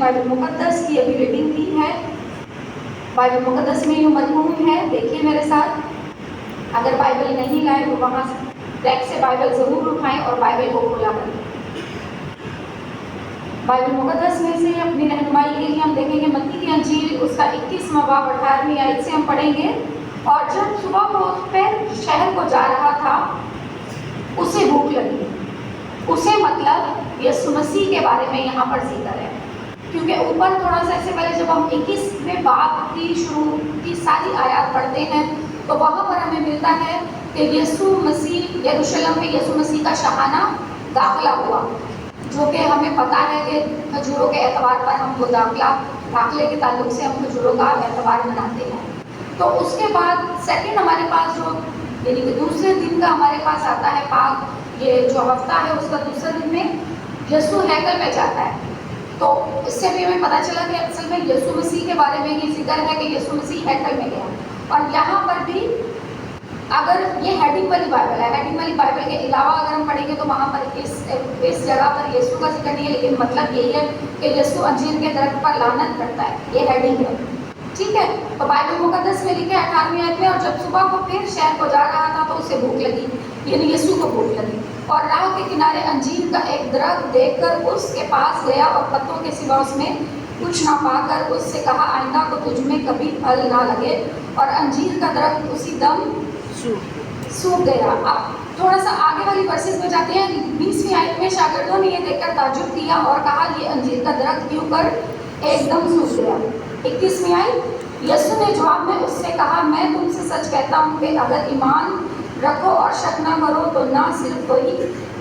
Bible مقدس کی ابھی ریڈنگ کی ہے. بائبل مقدس میں یوں مرقوم ہے، دیکھیے میرے ساتھ. اگر بائبل نہیں لائے تو وہاں ریک سے بائبل ضرور اٹھائیں اور بائبل کو کھولا کریں. بائبل مقدس میں سے اپنی رہنمائی کے لیے ہم دیکھیں گے متی کی انجیل اس کا 21واں باب 18ویں آیت سے ہم پڑھیں گے. اور جب صبح کو اٹھ کر شہر کو جا رہا تھا اسے بھوک لگی. اسے مطلب یسوع مسیح کے بارے میں یہاں پر ذکر ہے، کیونکہ اوپر تھوڑا سا اس سے پہلے جب ہم 21ویں باب کی شروع کی ساری آیات پڑھتے ہیں تو وہاں پر ہمیں ملتا ہے کہ یسوع مسیح یروشلم میں یسوع مسیح کا شاہانہ داخلہ ہوا، جو کہ ہمیں پتہ ہے کہ کھجوروں کے اعتبار پر ہم وہ داخلے کے تعلق سے ہم کھجوروں کا اعتبار مناتے ہیں. تو اس کے بعد سیکنڈ ہمارے پاس جو یعنی کہ دوسرے دن کا ہمارے پاس آتا ہے پاک، یہ جو ہفتہ ہے اس کا دوسرے دن میں یسوع ہیکل میں جاتا ہے. تو اس سے بھی ہمیں پتہ چلا کہ اصل میں یسوع مسیح کے بارے میں یہ ذکر ہے کہ یسوع مسیح ہیکل میں گیا. اور یہاں پر بھی اگر یہ ہیڈنگ والی بائبل ہے، ہیڈنگ والی بائبل کے علاوہ اگر ہم پڑھیں گے تو وہاں پر اس جگہ پر یسوع کا ذکر نہیں ہے، لیکن مطلب یہی ہے کہ یسوع انجیر کے درخت پر لعنت کرتا ہے. یہ ہیڈنگ ہے، ٹھیک ہے. تو بائبل مقدس میں لکھے 18ویں آیت میں، اور جب صبح کو پھر شہر کو جا رہا تھا تو اسے بھوک لگی، یعنی یسوع کو بھوک لگی. اور راہ کے کنارے انجیر کا ایک درخت دیکھ کر اس کے پاس گیا اور پتوں کے سوا اس میں کچھ نہ پا کر اس سے کہا آئندہ کو تجھ میں کبھی پھل نہ لگے. اور انجیر کا درخت اسی دم سوکھ گیا. اب تھوڑا سا آگے والی ورسز میں جاتے ہیں. 20ویں آیت میں شاگردوں نے یہ دیکھ کر تعجب کیا اور کہا یہ انجیر کا درخت کیوں کر ایک دم سوکھ گیا. 21ویں آیت، یسوع نے جواب میں اس سے کہا میں تم سے سچ کہتا ہوں کہ اگر ایمان رکھو اور شک نہ کرو تو نہ صرف وہی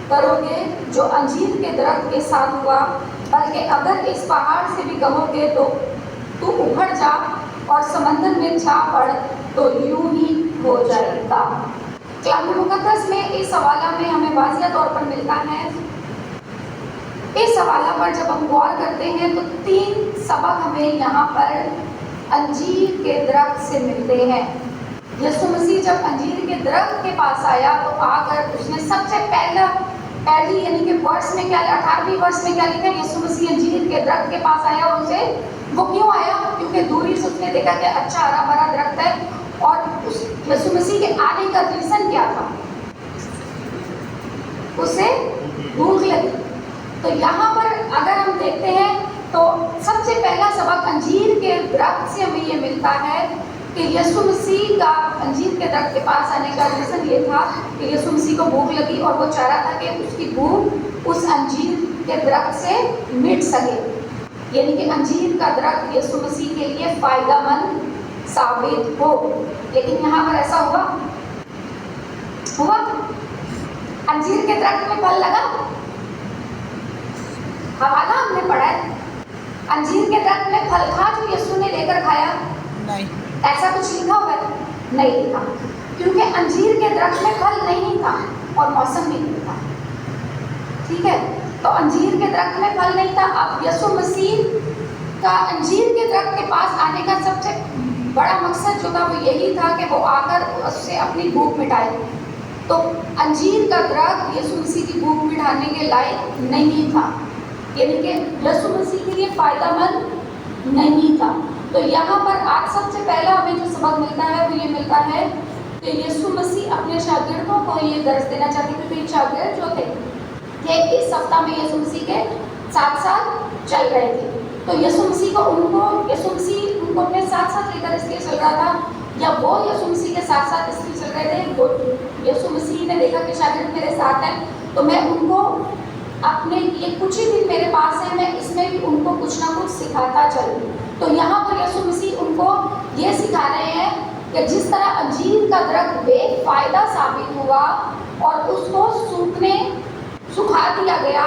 کرو گے جو انجیر کے درخت کے ساتھ ہوا، بلکہ اگر اس پہاڑ سے بھی کہو گے تو اکھڑ جا اور سمندر میں جا پڑ تو یوں ہی ہو جائے گا. کلام مقدس میں اس حوالہ میں ہمیں واضح طور پر ملتا ہے. اس حوالہ پر جب ہم غور کرتے ہیں تو 3 سبق ہمیں یہاں پر انجیر کے درخت سے ملتے ہیں. یسوع مسیح جب انجیر کے درخت کے پاس آیا تو آ کر اس نے سب سے پہلی یعنی کہ ورس میں کیا 18ویں ورس میں کیا لکھا ہے، یسوع مسیح انجیر کے درخت کے پاس آیا. اور اسے وہ کیوں آیا؟ کیونکہ دوری سے اس نے دیکھا کہ اچھا ہرا بھرا درخت ہے. اور اس یسوع مسیح کے آنے کا ریزن کیا تھا؟ اسے بھوک لگی. تو یہاں پر اگر ہم دیکھتے ہیں تو سب سے پہلا سبق انجیر کے درخت سے ہمیں یہ ملتا ہے کہ یسوع مسیح کا انجیر کے درخت کے پاس آنے کا ریزن یہ تھا کہ یسوع مسیح کو بھوک لگی اور وہ چاہ رہا تھا کہ اس کی بھوک اس انجیر کے درخت سے مٹ سکے. یعنی کہ انجیر کا درخت یسوع مسیح کے لیے فائدہ مند ثابت ہو. لیکن یہاں پر ایسا ہوا انجیر کے درخت میں پھل لگا؟ حوالہ ہم نے پڑھا ہے، انجیر کے درخت میں پھل تھا جو یسوع نے لے کر کھایا؟ نہیں. ایسا کچھ لکھا ہوا ہے؟ نہیں لکھا، کیونکہ انجیر کے درخت میں پھل نہیں تھا اور موسم بھی نہیں تھا. ٹھیک ہے، تو انجیر کے درخت میں پھل نہیں تھا. اب یسوع مسیح کا انجیر کے درخت کے پاس آنے کا سب سے بڑا مقصد جو تھا وہ یہی تھا کہ وہ آ کر اس سے اپنی بھوک مٹائے. تو انجیر کا درخت یسوع مسیح کی بھوک مٹانے کے لائق نہیں تھا، یعنی کہ یسوع مسیح کے لیے فائدہ مند نہیں تھا. تو یہاں پر آج سب سے پہلا ہمیں جو سبق ملتا ہے وہ یہ ملتا ہے کہ یسوع مسیح اپنے شاگردوں کو یہ درس دینا چاہتے تھے. کہ شاگرد جو تھے کہ اس ہفتہ میں یسوع مسیح کے ساتھ ساتھ چل رہے تھے. تو یسوع مسیح ان کو اپنے ساتھ ساتھ لے کر اس لیے چل رہا تھا، یا وہ یسوع مسیح کے ساتھ ساتھ اس لیے چل رہے تھے. وہ یسوع مسیح نے دیکھا کہ شاگرد میرے ساتھ ہیں تو میں ان کو اپنے یہ کچھ ہی دن میرے پاس ہے، میں اس میں بھی ان کو کچھ نہ کچھ سکھاتا چلوں. تو یہاں پر یسوع مسیح ان کو یہ سکھا رہے ہیں کہ جس طرح انجیر کا درخت بے فائدہ ثابت ہوا اور اس کو سکھا دیا گیا،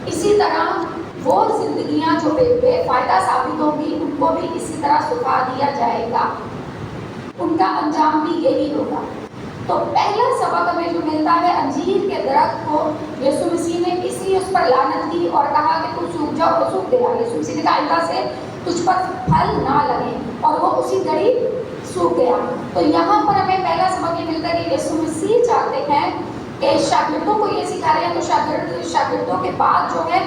اسی طرح وہ زندگیاں جو بے فائدہ ثابت ہوں گی ان کو بھی اسی طرح سکھا دیا جائے گا. ان کا انجام بھی یہی ہوگا. تو پہلا سبق ہمیں جو ملتا ہے انجیر کے درخت کو یسوع مسیح نے اس لیے اس پر لعنت کی اور کہا کہ تو سوکھ جا، اور سوکھ گیا. یسوع مسیح نے کہا آئندہ سے تجھ پر پھل نہ لگے، اور وہ اسی گھڑی سوکھ گیا. تو یہاں پر ہمیں پہلا سبق یہ ملتا ہے کہ یسوع مسیح چاہتے ہیں کہ شاگردوں کو یہ سکھا رہے ہیں. تو شاگردوں کے بعد جو ہے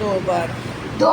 2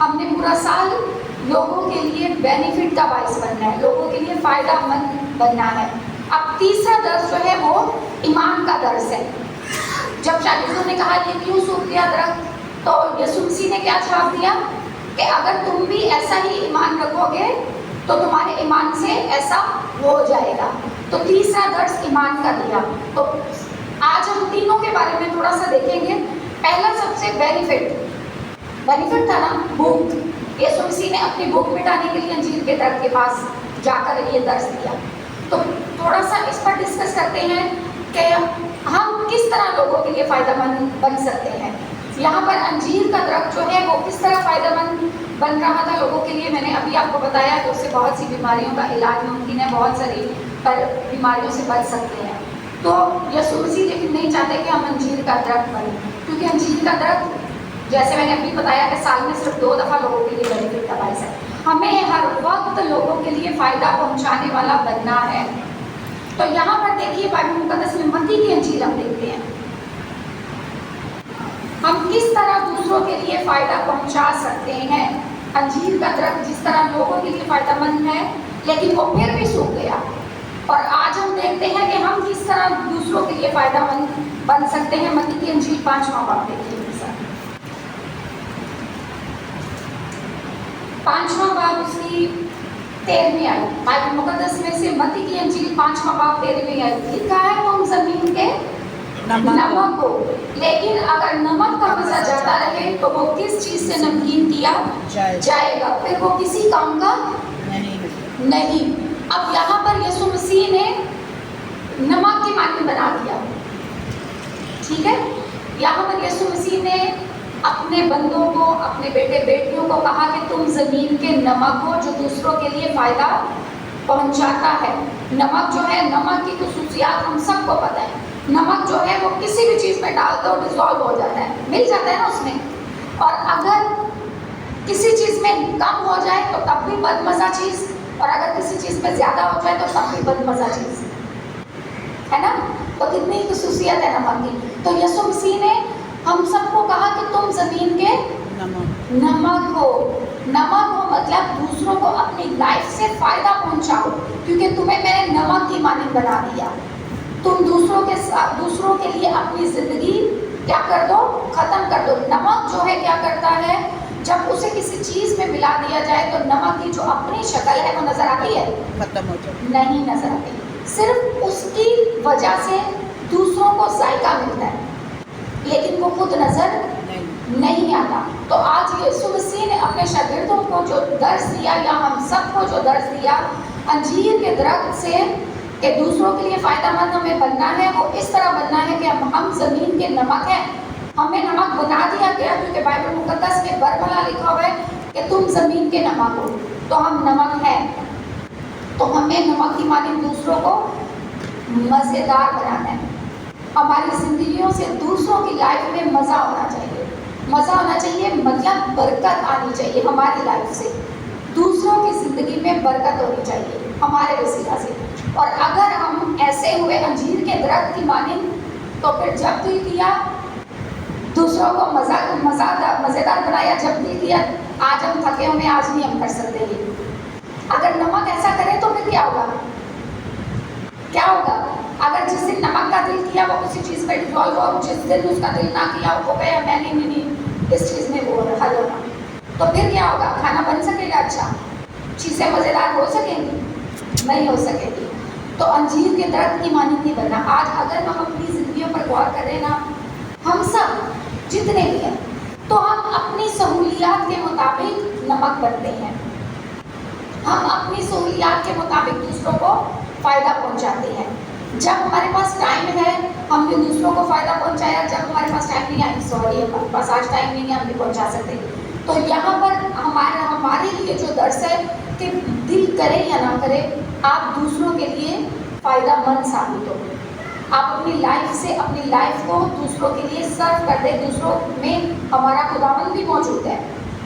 ہم نے پورا سال لوگوں کے لیے بینیفٹ کا باعث بننا ہے، لوگوں کے لیے فائدہ مند بننا ہے۔ اب تیسرا درس جو ہے وہ ایمان کا درس ہے۔ جب شاگردوں نے کہا یہ کیوں سوکھ گیا درخت، تو یسوع مسیح نے کیا جواب دیا کہ اگر تم بھی ایسا ہی ایمان رکھو گے تو تمہارے ایمان سے ایسا ہو جائے گا۔ تو تیسرا درس ایمان کا دیا۔ تو آج ہم تینوں کے بارے میں تھوڑا سا دیکھیں گے۔ پہلا سب سے بینیفٹ تھا نا، بھوک۔ یسوع مسیح نے اپنی بھوک مٹانے کے لیے انجیر کے درخت کے پاس جا کر یہ درس دیا۔ تو تھوڑا سا اس پر ڈسکس کرتے ہیں کہ ہم کس طرح لوگوں کے لیے فائدہ مند بن سکتے ہیں۔ یہاں پر انجیر کا درخت جو ہے وہ کس طرح فائدہ مند بن رہا تھا لوگوں کے لیے، میں نے ابھی آپ کو بتایا کہ اس سے بہت سی بیماریوں کا علاج ممکن ہے، بہت ساری بیماریوں سے بچ سکتے ہیں۔ تو یسوع مسیح لیکن نہیں چاہتے کہ ہم انجیر کا درخت بنیں، کیونکہ انجیر کا درخت جیسے میں نے ابھی بتایا کہ سال میں صرف 2 دفعہ لوگوں کے لیے بینیفٹ کا باعث ہے۔ ہمیں ہر وقت لوگوں کے لیے فائدہ پہنچانے والا بننا ہے۔ تو یہاں پر دیکھیے بائبل مقدس میں متی کی انجیل ہم دیکھتے ہیں، ہم کس طرح دوسروں کے لیے فائدہ پہنچا سکتے ہیں۔ انجیر کا درخت جس طرح لوگوں کے لیے فائدہ مند ہے لیکن وہ پھر بھی سوکھ گیا، اور آج ہم دیکھتے ہیں کہ ہم کس طرح دوسروں کے لیے فائدہ مند بن سکتے ہیں۔ متی کی انجیل 5واں باب دیکھیے، 5واں باب اس کی 13ویں آیت، بائبل مقدس میں سے متی کی انجیل 5واں باب 13ویں آیت لکھا ہے، تم زمین کے نمک ہو، لیکن اگر نمک کا مزہ جاتا رہے تو وہ کس چیز سے نمکین کیا جائے گا، پھر وہ کسی کام کا نہیں۔ اب یہاں پر یسوع مسیح نے نمک کی معنی بنا دیا، ٹھیک ہے۔ یہاں پر یسوع مسیح نے اپنے بندوں کو، اپنے بیٹے بیٹیوں کو کہا کہ تم زمین کے نمک ہو جو دوسروں کے لیے فائدہ پہنچاتا ہے۔ نمک جو ہے، نمک کی خصوصیات ہم سب کو پتہ ہے۔ نمک جو ہے وہ کسی بھی چیز میں ڈال دو ڈیزالو ہو جاتا ہے، مل جاتا ہے نا اس میں، اور اگر کسی چیز میں کم ہو جائے تو تب بھی بد مزہ چیز، اور اگر کسی چیز میں زیادہ ہو جائے تو تب بھی بد مزہ چیز، ہے نا۔ تو کتنی خصوصیت ہے نمک کی۔ تو یسوع مسیح نے ہم سب کو کہا کہ تم زمین کے نمک ہو۔ نمک ہو مطلب دوسروں کو اپنی لائف سے فائدہ پہنچاؤ، کیونکہ تمہیں میں نے نمک کی مانند بنا دیا۔ تم دوسروں کے لیے اپنی زندگی کیا کر دو، ختم کر دو۔ نمک جو ہے کیا کرتا ہے، جب اسے کسی چیز میں ملا دیا جائے تو نمک کی جو اپنی شکل ہے وہ نظر آتی ہے، ختم ہو جائے، نہیں نظر آتی، صرف اس کی وجہ سے دوسروں کو ذائقہ ملتا ہے لیکن وہ خود نظر نہیں آتا۔ تو آج یسوع مسیح نے اپنے شاگردوں کو جو درس دیا، یا ہم سب کو جو درس دیا انجیر کے درخت سے کہ دوسروں کے لیے فائدہ مند ہمیں بننا ہے، وہ اس طرح بننا ہے کہ ہم زمین کے نمک ہیں۔ ہمیں نمک بنا دیا گیا کیونکہ بائبل مقدس میں برملا لکھا ہوا ہے کہ تم زمین کے نمک ہو، تو ہم نمک ہیں۔ تو ہمیں نمک کی مانند دوسروں کو مزیدار بنانا ہے۔ ہماری زندگیوں سے دوسروں کی لائف میں مزہ ہونا چاہیے، مزہ ہونا چاہیے مطلب برکت آنی چاہیے ہماری لائف سے، دوسروں کی زندگی میں برکت ہونی چاہیے ہمارے وسیلہ سے۔ اور اگر ہم ایسے ہوئے انجیر کے درخت کی مانند، تو پھر جب دل کیا دوسروں کو مزیدار بنایا، جب دل کیا آج ہم تھکے ہوئے، آج نہیں ہم کر سکتے یہ۔ اگر نمک ایسا کرے تو پھر کیا ہوگا، کیا ہوگا؟ اگر جس دن نمک کا دل کیا وہ کسی چیز میں ڈیزالو ہو، جس دن اس کا دل نہ کیا وہ کہے میں نہیں اس چیز میں وہ حل ہونا، تو پھر کیا ہوگا؟ کھانا بن سکے گا؟ اچھا، چیزیں مزیدار ہو سکیں گی؟ نہیں ہو سکے گی۔ تو انجیر کے درخت کی مانند نہیں بننا۔ آج اگر ہم اپنی زندگیوں پر غور کریں نا، ہم سب جتنے بھی ہیں، تو ہم اپنی سہولیات کے مطابق نمک بنتے ہیں، ہم اپنی سہولیات کے مطابق دوسروں کو فائدہ پہنچاتے ہیں۔ جب ہمارے پاس ٹائم ہے ہم نے دوسروں کو فائدہ پہنچایا، جب ہمارے پاس ٹائم نہیں ہے، سوری ہمارے پاس آج ٹائم نہیں ہے، ہم نہیں پہنچا سکتے۔ تو یہاں پر ہمارے لیے جو درس ہے کہ دل کرے یا نہ کرے، آپ دوسروں کے لیے فائدہ مند ثابت ہو، آپ اپنی لائف سے اپنی لائف کو دوسروں کے لیے سرو کر دیں۔ دوسروں میں ہمارا خداوند بھی موجود ہے،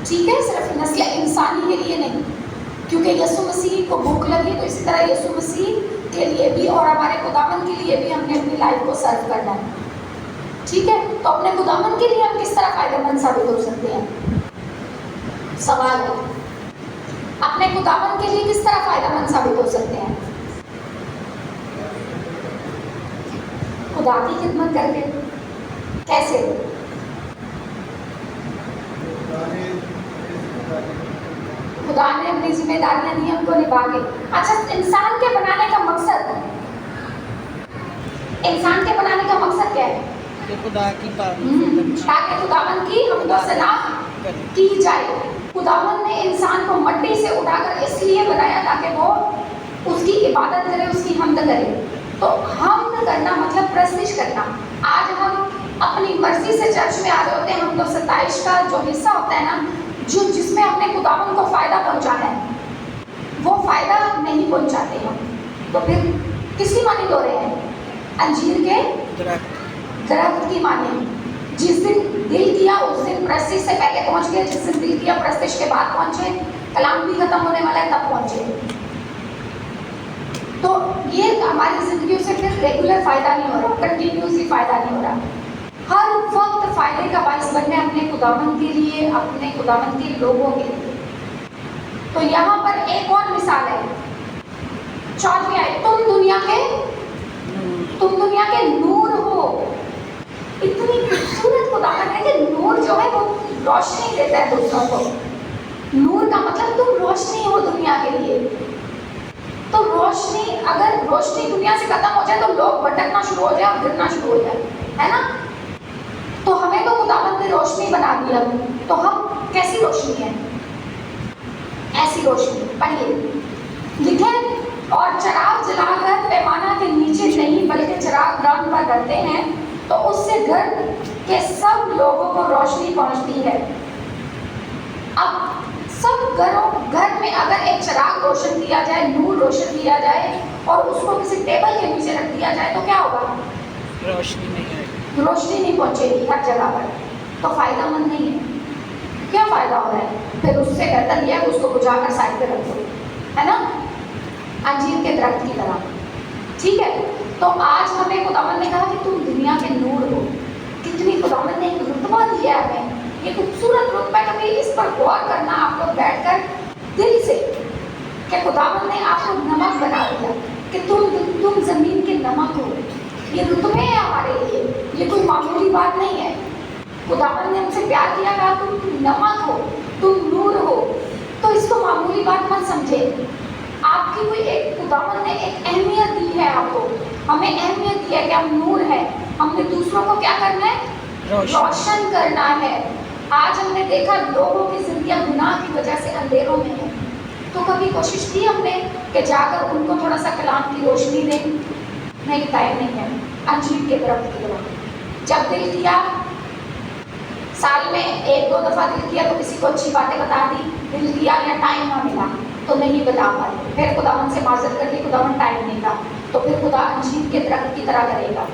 ٹھیک ہے، صرف نسل انسانی کے لیے نہیں، کیونکہ یسوع مسیح کو بھوک لگی تو اسی طرح یسوع مسیح کے لیے بھی اور ہمارے خداوند کے لیے بھی ہم نے اپنی لائف کو سرو کرنا ہے، ٹھیک ہے۔ تو اپنے خداوند کے لیے ہم کس طرح فائدہ مند ثابت ہو سکتے ہیں؟ سوال ہے اپنے خداوند کے لیے کس طرح فائدہ مند ثابت ہو سکتے ہیں؟ خدا کی خدمت کر کے. کیسے؟ خدا نے اپنی ذمہ داریاں دی ان کو نبھا کے. اچھا انسان کے بنانے کا مقصد کیا ہے؟ خدا کی تاکہ خداوند کی حمد و ثنا کی جائے. خداوند نے انسان کو مٹی سے اٹھا کر اس لیے بنایا تاکہ وہ اس کی عبادت کرے، اس کی حمد کرے. تو حمد کرنا مطلب پرستش کرنا. آج ہم اپنی مرضی سے چرچ میں آ رہے ہوتے ہیں، حمد و ستائش کا جو حصہ ہوتا ہے نا، جس میں ہم نے خداوند کو فائدہ پہنچانا ہے، وہ فائدہ نہیں پہنچاتے ہم. تو پھر کس کی مانند ہو رہے ہیں؟ انجیر کے درخت کی مانند. جس دن دل کیا اس دن پرستش سے پہلے پہنچ گئے، جس دن دل کیا پرستش کے بعد پہنچے، کلام بھی ختم ہونے والا ہے تب پہنچے. تو یہ ہماری زندگیوں سے پھر ریگولر فائدہ نہیں ہو رہا، کنٹینیوسلی فائدہ نہیں ہو رہا. ہر وقت فائدے کا باعث بننے اپنے خداوند کے لیے، اپنے خداوند کے لوگوں کے لیے. تو یہاں پر ایک اور مثال ہے، 4ویں آیت، تم دنیا کے نور ہو. اتنی خوبصورت خداوند ہے کہ نور جو ہے وہ روشنی دیتا ہے دوسروں کو. نور کا مطلب تم روشنی ہو دنیا کے لیے. تو روشنی، اگر روشنی دنیا سے ختم ہو جائے تو لوگ بھٹکنا شروع ہو جائے اور گرنا شروع ہو جائے، ہے نا. تو ہمیں تو خداوند نے روشنی بنا دیا، تو ہم کیسی روشنی ہے؟ ایسی روشنی. پڑھیے، لکھیں، اور چراغ جلا کر پیمانہ کے نیچے نہیں بلکہ چراغ دان پر رکھتے ہیں تو اس سے گھر کے سب لوگوں کو روشنی پہنچتی ہے. اب سب گھر میں اگر ایک چراغ روشن کیا جائے، نور روشن کیا جائے اور اس کو کسی ٹیبل کے نیچے رکھ دیا جائے تو کیا ہوگا؟ روشنی نہیں پہنچے گی ہر جگہ پر، تو فائدہ مند نہیں ہے. کیا فائدہ ہو رہا ہے؟ پھر اس سے بہتر یہ ہے اس کو بجھا کر سائڈ پہ رکھ دو، ہے نا، انجیر کے درخت کی طرح. ٹھیک ہے. تو آج ہمیں خداوند نے کہا کہ تم دنیا کے نور ہو. کتنی خداوند نے ایک رتبہ دیا ہے ہمیں، یہ خوبصورت رتبہ. کبھی اس پر غور کرنا آپ کو بیٹھ کر دل سے کہ خداوند نے آپ کو نمک بنا دیا، کہ تم زمین کے نمک ہو. یہ رتبے ہیں ہمارے لیے، یہ کوئی معمولی بات نہیں ہے. خداوند نے ہم سے پیار کیا، کہا تم نمک ہو، تم نور ہو. تو اس کو معمولی بات مت سمجھے. آپ کی کوئی ایک خداوند نے ایک اہمیت دی ہے آپ کو، ہمیں اہمیت دی ہے کہ ہم نور ہیں. ہم نے دوسروں کو کیا کرنا ہے؟ روشن کرنا ہے. آج ہم نے دیکھا لوگوں کی زندگیاں گناہ کی وجہ سے اندھیروں میں ہیں. تو کبھی کوشش کی ہم نے کہ جا کر ان کو تھوڑا سا کلام کی روشنی دیں؟ نہیں، ٹائم نہیں ہے. انجیر کے درخت کی طرح جب دل کیا، سال میں 1-2 دفعہ دل کیا تو کسی کو اچھی باتیں بتا دی، دل کیا یا ٹائم نہ ملا تو نہیں بتا پائے. پھر خداوند سے معذرت کر دی، خداوند ٹائم نہیں تھا. تو پھر خدا انجیر کے درخت کی طرح کرے گا.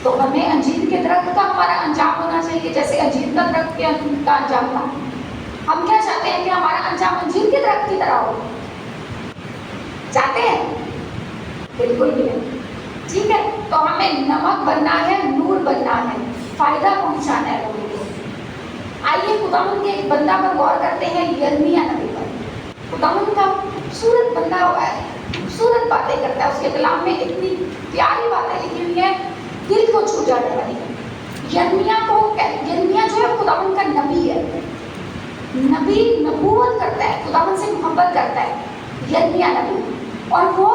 تو ہمیں انجیر کے درخت کا ہمارا انجام ہونا چاہیے جیسے انجیر کا درخت کا انجام تھا. ہم کیا چاہتے ہیں کہ ہمارا انجام انجیر کے درخت کی طرح ہو؟ چاہتے ہیں؟ بالکل بھی نہیں. ٹھیک ہے. تو ہمیں نمک بننا ہے، نور بننا ہے، فائدہ پہنچانا ہے لوگوں کو. آئیے خداوند کے ایک بندہ پر غور کرتے ہیں، یرمیا نبی پر. خداوند کا خوبصورت بندہ ہوا ہے، خوبصورت باتیں کرتا ہے. اس کے کلام میں اتنی پیاری باتیں لکھی ہوئی ہیں، دل کو چھو جانے والی ہے. یرمیا جو ہے خداوند کا نبی ہے. نبی نبوت کرتا ہے، خداوند سے محبت کرتا ہے. یرمیا نبی، اور وہ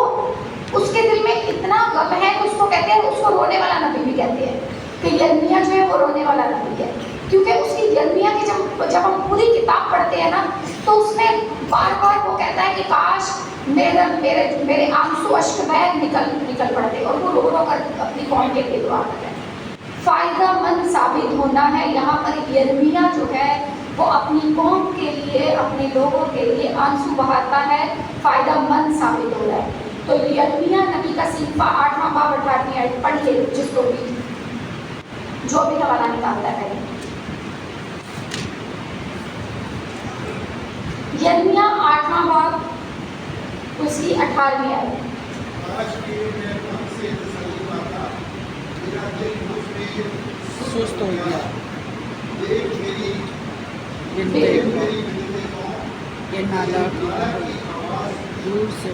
اس کے دل میں اتنا غم ہے کہ اس کو کہتے ہیں، اس کو رونے والا نبی بھی کہتے ہیں کہ یرمیا جو ہے وہ رونے والا نبی ہے. کیونکہ اس کی یرمیا کی جب ہم پوری کتاب پڑھتے ہیں نا تو اس میں بار بار وہ کہتا ہے کہ کاش میرے آنسو اشک بہہ نکل پڑتے، اور وہ رو رو کر اپنی قوم کے لیے دعا کرتا ہے. فائدہ مند ثابت ہونا ہے. یہاں پر یرمیا جو ہے وہ اپنی قوم کے لیے، اپنے لوگوں کے لیے آنسو بہاتا ہے، فائدہ مند ثابت ہو رہا ہے. تو یرمیا نبی کا صحیفہ 8واں باب 18ویں آیت پڑھیے، جس کو بھی جو بھی حوالہ نکالتا ہے. یرمیا 8واں باب اس کی 18ویں آیت. سست ہو گیا، جن دیکھو یہ نالا دور سے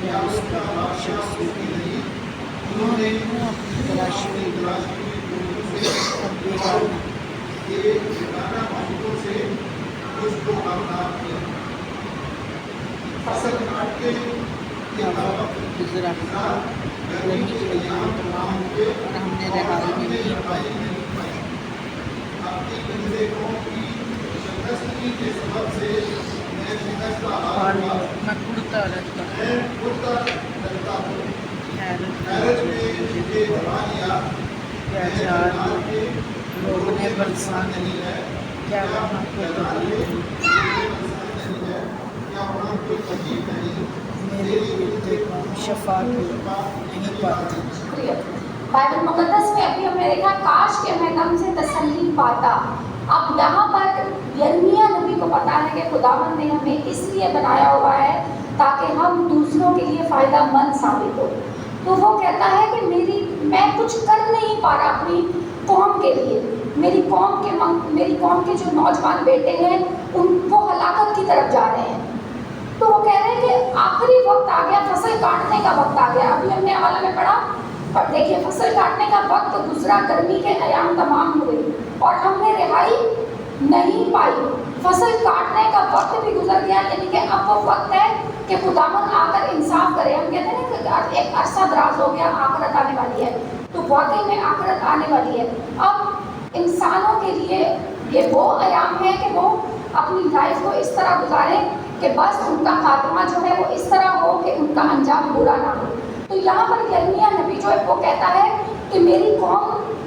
یا اس کا شخص انہوں نے اپنی تلاشی میں اب گزرا اور ہم نے رہائی میں نہیں پائی اور میں کرتا رہتا کیا جان لوگ نے برسان کیا وہاں میرے دیکھو شفا نہیں پاتی. بائبل مقدس میں ابھی ہم نے دیکھا کاش کہ میں غم سے تسلی پاتا. اب یہاں پر یرمیا نبی کو پتا ہے کہ خداوند نے ہمیں اس لیے بنایا ہوا ہے تاکہ ہم دوسروں کے لیے فائدہ مند ثابت ہو. تو وہ کہتا ہے کہ میں کچھ کر نہیں پا رہا اپنی قوم کے لیے. میری قوم کے جو نوجوان بیٹے ہیں وہ ہلاکت کی طرف جا رہے ہیں. تو وہ کہہ رہے ہیں کہ آخری وقت آ گیا, فصل کاٹنے کا وقت آ گیا. ابھی ہم نے حوالہ میں پڑھا اور دیکھیے فصل کاٹنے کا وقت گزرا, گرمی کے ایام تمام ہوئے اور ہم نے رہائی نہیں پائی. فصل کاٹنے کا وقت بھی گزر گیا, یعنی کہ اب وہ وقت ہے کہ خداوند آ کر انصاف کرے. ہم کہتے ہیں نا کہ ایک عرصہ دراز ہو گیا, آخرت آنے والی ہے. تو واقعی میں آخرت آنے والی ہے. اب انسانوں کے لیے یہ وہ ایام ہے کہ وہ اپنی لائف کو اس طرح گزاریں کہ بس ان کا خاتمہ جو ہے وہ اس طرح ہو کہ ان کا انجام برا نہ ہو. تو یہاں پر یرمیا نبی جو ہے وہ کہتا ہے کہ میری قوم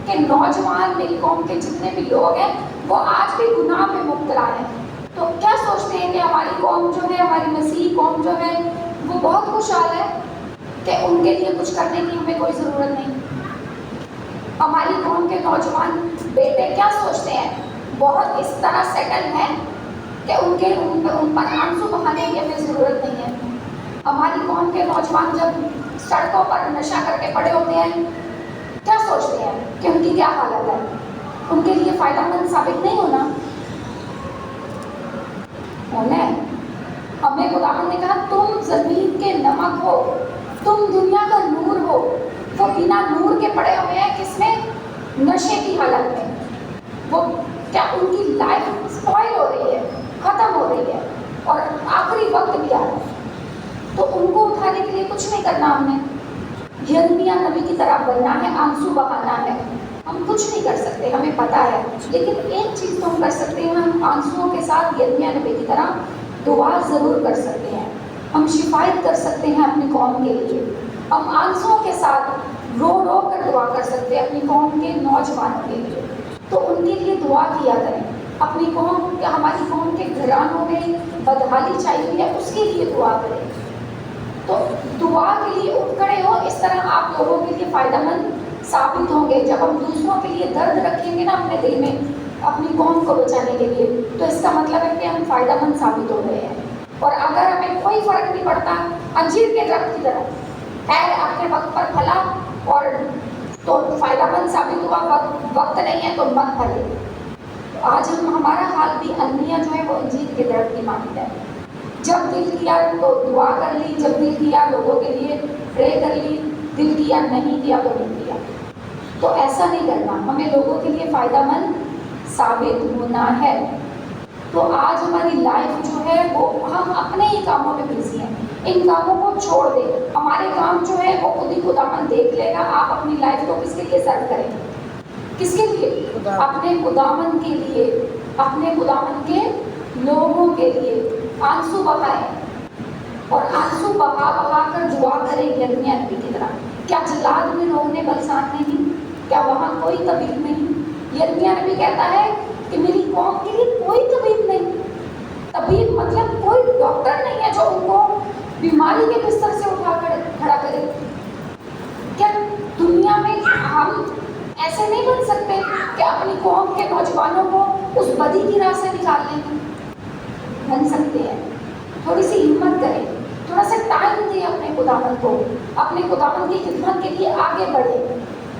کے نوجوان, میری قوم کے جتنے بھی لوگ ہیں وہ آج بھی گناہ میں مبتلا ہیں. تو کیا سوچتے ہیں کہ ہماری قوم جو ہے, ہماری مسیحی قوم جو ہے وہ بہت خوشحال ہے کہ ان کے لیے کچھ کرنے کی ہمیں کوئی ضرورت نہیں. ہماری قوم کے نوجوان بیٹے کیا سوچتے ہیں, بہت اس طرح سیٹل ہیں کہ ان پر آنسو بہانے کی ہمیں ضرورت نہیں ہے. ہماری قوم کے نوجوان جب سڑکوں پر نشہ کر کے پڑے ہوتے ہیں کیا سوچتے ہیں کہ ان کی کیا حالت ہے, ان کے لیے فائدہ مند ثابت نہیں ہونا ہے. ہمیں خداوند نے کہا تم زمین کے نمک ہو, تم دنیا کا نور ہو. وہ بنا نور کے پڑے ہوئے ہیں کس میں, نشے کی حالت میں. وہ کیا ان کی لائف اسپوائل ہو رہی ہے, ختم ہو رہی ہے اور آخری وقت بھی آ رہا ہے. تو ان کو اٹھانے کے لیے کچھ نہیں کرنا, ہم نے یرمیا نبی کی طرح بننا ہے, آنسو بہانا ہے. ہم کچھ نہیں کر سکتے, ہمیں پتا ہے, لیکن ایک چیز تو ہم کر سکتے ہیں, ہم آنسوؤں کے ساتھ یرمیا نبی کی طرح دعا ضرور کر سکتے ہیں. ہم شفایت کر سکتے ہیں اپنی قوم کے لیے. ہم آنسوؤں کے ساتھ رو رو کر دعا کر سکتے ہیں اپنی قوم کے نوجوانوں کے لیے. تو ان کے لیے دعا کیا کریں. اپنی قوم, ہماری قوم کے گھرانوں میں بدحالی چھائی ہوئی ہے, اس کے لیے دعا کریں. تو دعا کے لیے اٹھ کھڑے ہو, اس طرح آپ لوگوں کے لیے فائدہ مند ثابت ہوں گے. جب ہم دوسروں کے لیے درد رکھیں گے نا اپنے دل میں اپنی قوم کو بچانے کے لیے, تو اس کا مطلب ہے کہ ہم فائدہ مند ثابت ہو رہے ہیں. اور اگر ہمیں کوئی فرق نہیں پڑتا, انجیر کے درخت کی طرح ہے, اپنے وقت پر پھلا اور تو فائدہ مند ثابت ہوا, وقت نہیں ہے تو مت پھلے. آج ہمارا حال بھی انمیا جو ہے وہ انجیر کے درخت کی مانند ہے. جب دل کیا تو دعا کر لی, جب دل کیا لوگوں کے لیے پرے کر لی, دل کیا نہیں کیا تو نہیں کیا. تو ایسا نہیں کرنا, ہمیں لوگوں کے لیے فائدہ مند ثابت ہونا ہے. تو آج ہماری لائف جو ہے وہ ہم اپنے ہی کاموں میں بزی ہیں. ان کاموں کو چھوڑ دیں, ہمارے کام جو ہے وہ خود ہی خداوند دیکھ لے گا. آپ اپنی لائف کو کس کے لیے سرو کریں, کس کے لیے, اپنے خداوند کے لیے, اپنے خداوند کے لوگوں کے لیے آنسو بہائیں اور آنسو بہا بہا کر دعا کریں یرمیا نبی کی طرح. کیا جلاد میں لوگ نے بلسان نہیں, کیا وہاں کوئی طبیب نہیں؟ یرمیا نبی کہتا ہے کہ میری قوم کے لیے کوئی طبیب نہیں. طبیب مطلب کوئی ڈاکٹر نہیں ہے جو ان کو بیماری کے بستر سے اٹھا کر کھڑا کرے. کیا دنیا میں ہم ایسے نہیں بن سکتے کہ اپنی قوم کے نوجوانوں کو اس بدی کی راہ سے نکال لیں؟ بن سکتے ہیں. تھوڑی سی ہمت کریں, تھوڑا سا ٹائم دیں اپنے خداوند کو, اپنے خداوند کی خدمت کے لیے آگے بڑھیں.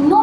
9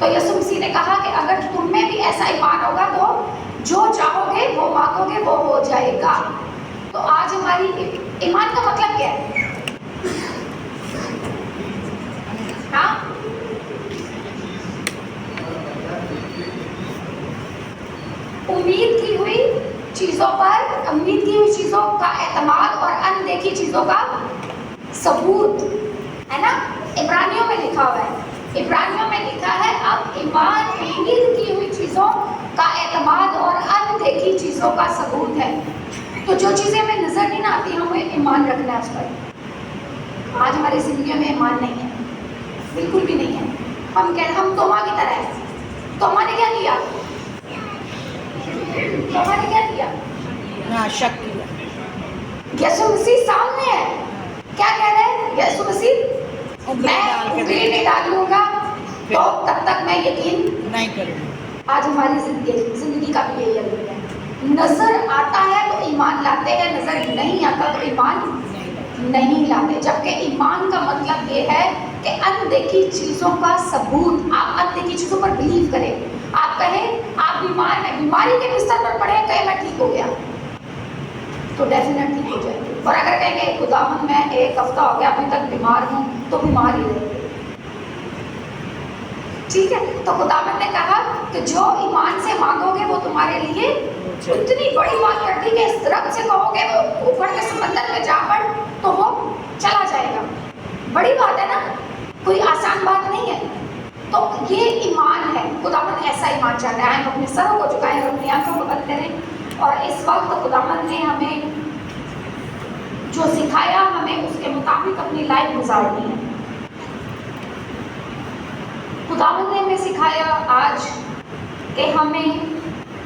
تو یسوع مسیح نے کہا کہ اگر تم میں بھی ایسا ایمان ہوگا تو جو چاہو گے وہ مانگو گے وہ ہو جائے گا. تو آج ہماری ایمان کا مطلب کیا ہے؟ ہاں امید کی ہوئی چیزوں پر، امید کی ہوئی چیزوں کا اعتماد اور اندیکھی چیزوں کا ثبوت ہے نا. عبرانیوں میں لکھا ہوا ہے، عبرانیوں میں لکھا ہے اب ایمان امید کی ہوئی چیزوں کا اعتماد اور اندیکھی چیزوں کا ثبوت ہے. تو جو چیزیں ہمیں نظر نہیں آتی ہمیں ایمان رکھنا ہے اس پر. آج ہماری زندگیوں میں ایمان نہیں ہے، بالکل بھی نہیں ہے. ہم توما کی طرح ہیں. توما نے کیا کیا؟ توما نے کیا کیا؟ ہاں شک کیا. یسوع مسیح سامنے ہے، کیا کہہ رہے ہیں یسوع مسیح؟ میں انگلی نہیں ڈالوں گا تو تب تک میں یقین نہیں کروں. آج ہماری زندگی کا بھی یہی عمل ہے. نظر آتا ہے تو ایمان لاتے ہیں، نظر نہیں آتا تو ایمان نہیں لاتے. جبکہ ایمان کا مطلب یہ ہے کہ اندیکھی چیزوں کا ثبوت. آپ اندیکھی چیزوں پر بلیو کریں. آپ کہیں آپ بیمار ہیں، بیماری کے بستر پر پڑے کہیں میں ٹھیک ہو گیا تو ڈیفینیٹ ٹھیک ہو جائے گی. اور اگر کہیں گے خداوند میں 1 ہفتہ ہو گیا ابھی تک بیمار ہوں تو بیمار ہی رہے گی. ٹھیک ہے. تو خداوند نے کہا کہ جو ایمان سے مانگو گے وہ تمہارے لیے اتنی بڑی بات کر دی کہ اس درخت سے کہو گے وہ اوپر کے سمندر میں جا پڑ تو وہ چلا جائے گا. بڑی بات ہے نا، کوئی آسان بات نہیں ہے. تو یہ ایمان ہے. خداوند ایسا ایمان چاہتا ہے. ہم اپنے سروں کو جھکائیں اور اپنی آنکھوں کو بند کریں. اور اس وقت خداوند نے ہمیں جو سکھایا ہمیں اس کے مطابق اپنی لائف گزارنی ہے. خداوند نے ہمیں سکھایا آج کہ ہمیں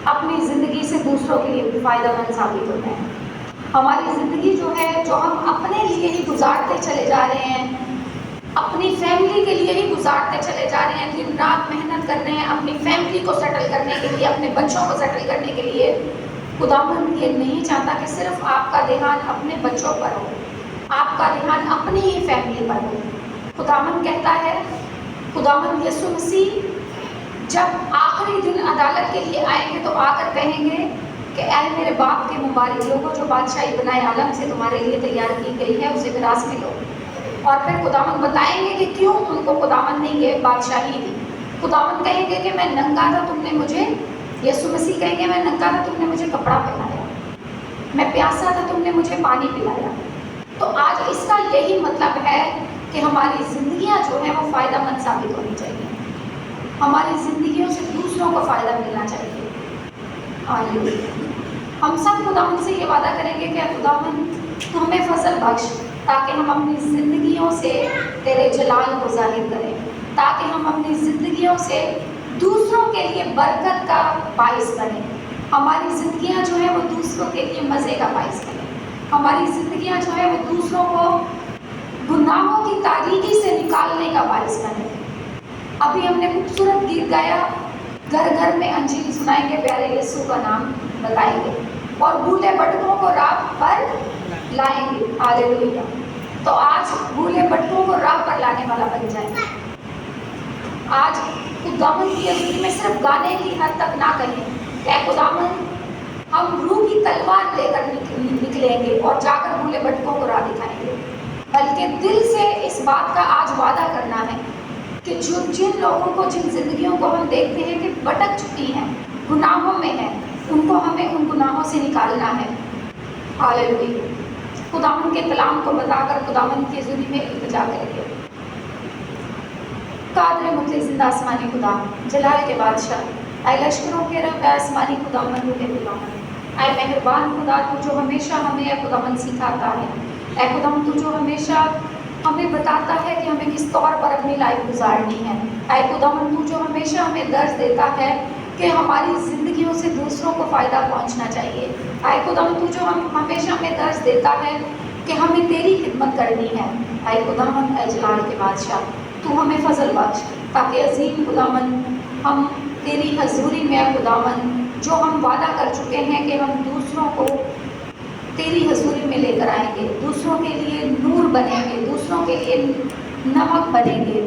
اپنی زندگی سے دوسروں کے لیے فائدہ مند ثابت ہونا ہے. ہماری زندگی جو ہے جو ہم اپنے لیے ہی گزارتے چلے جا رہے ہیں، اپنی فیملی کے لیے ہی گزارتے چلے جا رہے ہیں، دن رات محنت کر رہے ہیں اپنی فیملی کو سیٹل کرنے کے لیے، اپنے بچوں کو سیٹل کرنے کے لیے. خداوند یہ نہیں چاہتا کہ صرف آپ کا دھیان اپنے بچوں پر ہو، آپ کا دھیان اپنی ہی فیملی پر ہو. خداوند کہتا ہے، خداوند یسوع مسیح جب آخری دن عدالت کے لیے آئیں گے تو آ کر کہیں گے کہ اے میرے باپ کے مبارک لوگوں جو بادشاہی بنائے عالم سے تمہارے لیے تیار کی گئی ہے اسے میراث میں لو. اور پھر خداوند بتائیں گے کہ کیوں ان کو خداوند نے یہ بادشاہی دی. خداوند کہیں گے کہ میں ننگا تھا تم نے مجھے، یسوع مسیح کہیں گے میں ننگا تھا تم نے مجھے کپڑا پہنایا، میں پیاسا تھا تم نے مجھے پانی پلایا. تو آج اس کا یہی مطلب ہے کہ ہماری زندگیاں جو ہیں وہ فائدہ مند ثابت ہونی چاہیے. ہماری زندگیوں سے دوسروں کو فائدہ ملنا چاہیے. ہاللیلویا. ہم سب خداوند سے یہ وعدہ کریں گے کہ خداوند تو ہمیں فضل بخش تاکہ ہم اپنی زندگیوں سے تیرے جلال کو ظاہر کریں، تاکہ ہم اپنی زندگیوں سے دوسروں کے لیے برکت کا باعث بنیں. ہماری زندگیاں جو ہیں وہ دوسروں کے لیے مزے کا باعث بنیں. ہماری زندگیاں جو ہیں وہ دوسروں کو گناہوں کی تاریکی سے نکالنے کا باعث بنیں. ابھی ہم نے خوبصورت گیت گایا، گھر گھر میں انجیل سنائیں گے، پیارے یسوع کا نام بتائیں گے اور بھولے بھٹکوں کو راہ پر لائیں گے. ہاللیلویا. تو آج بھولے بھٹکوں کو راہ پر لانے والا بن جائیں. آج خداوند کی حضوری میں صرف گانے کی حد تک نہ کہیں کہ اے خداوند ہم روح کی تلوار لے کر نکلیں گے اور جا کر بھولے بھٹکوں کو راہ دکھائیں گے، بلکہ دل سے اس بات کا آج وعدہ کرنا ہے کہ جن لوگوں کو، جن زندگیوں کو ہم دیکھتے ہیں کہ بھٹک چکی ہیں، گناہوں میں ہیں، ان کو ہمیں ان گناہوں سے نکالنا ہے. ہاللیلویا. خداوند کے کلام کو بتا کر خداوند کی حضوری میں التجا کریں گے. قادر مطلق زندہ آسمانی خدا، جلال کے بادشاہ، اے لشکروں کے رب، اے آسمانی خداوند کے خداوند، اے مہربان خدا تو جو ہمیشہ ہمیں اے خداوند سکھاتا ہے، اے خداوند تو جو ہمیشہ ہمیں بتاتا ہے کہ ہمیں کس طور پر اپنی لائف گزارنی ہے. اے خداوند تو جو ہمیشہ ہمیں درس دیتا ہے کہ ہماری زندگیوں سے دوسروں کو فائدہ پہنچنا چاہیے. اے خداوند تو جو ہمیشہ ہمیں درس دیتا ہے کہ ہمیں تیری خدمت کرنی ہے. اے خداوند، اے جلال کے بادشاہ، تو ہمیں فضل بخش تاکہ عظیم خداوند ہم تیری حضوری میں اے خداوند جو ہم وعدہ کر چکے ہیں کہ ہم دوسروں کو تیری حضوری میں لے کر آئیں گے، دوسروں کے لیے نور بنیں گے، دوسروں کے لیے نمک بنیں گے.